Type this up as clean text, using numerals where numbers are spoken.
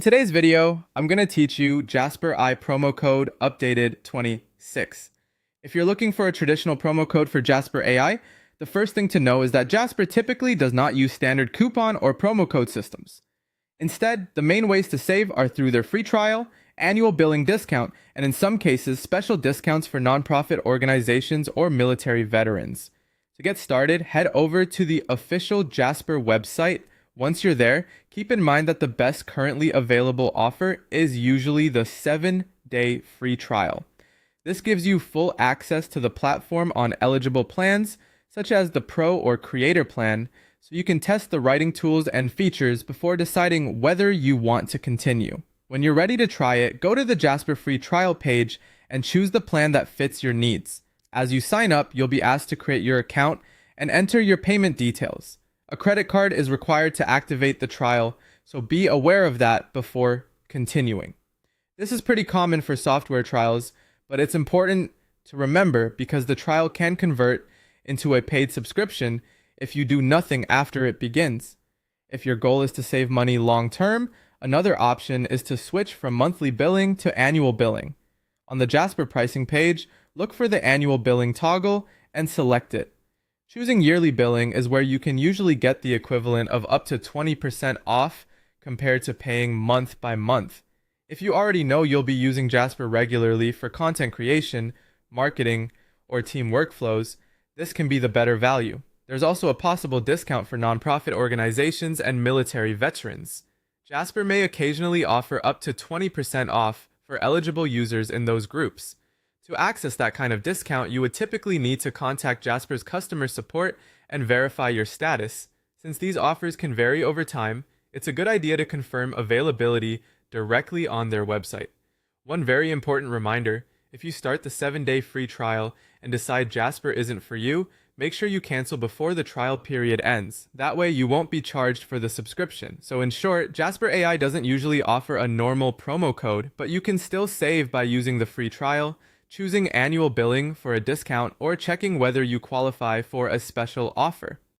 In today's video, I'm going to teach you Jasper I promo code updated 26. If you're looking for a traditional promo code for Jasper AI, the first thing to know is that Jasper typically does not use standard coupon or promo code systems. Instead, the main ways to save are through their free trial, annual billing discount, and in some cases, special discounts for nonprofit organizations or military veterans. To get started, head over to the official Jasper website. Once you're there, keep in mind that the best currently available offer is usually the 7-day free trial. This gives you full access to the platform on eligible plans, such as the Pro or Creator plan, so you can test the writing tools and features before deciding whether you want to continue. When you're ready to try it, go to the Jasper free trial page and choose the plan that fits your needs. As you sign up, you'll be asked to create your account and enter your payment details. A credit card is required to activate the trial, so be aware of that before continuing. This is pretty common for software trials, but it's important to remember because the trial can convert into a paid subscription if you do nothing after it begins. If your goal is to save money long term, another option is to switch from monthly billing to annual billing. On the Jasper pricing page, look for the annual billing toggle and select it. Choosing yearly billing is where you can usually get the equivalent of up to 20% off compared to paying month by month. If you already know you'll be using Jasper regularly for content creation, marketing, or team workflows, this can be the better value. There's also a possible discount for nonprofit organizations and military veterans. Jasper may occasionally offer up to 20% off for eligible users in those groups. To access that kind of discount, you would typically need to contact Jasper's customer support and verify your status. Since these offers can vary over time, it's a good idea to confirm availability directly on their website. One very important reminder, if you start the 7-day free trial and decide Jasper isn't for you, make sure you cancel before the trial period ends. That way you won't be charged for the subscription. So in short, Jasper AI doesn't usually offer a normal promo code, but you can still save by using the free trial, choosing annual billing for a discount, or checking whether you qualify for a special offer.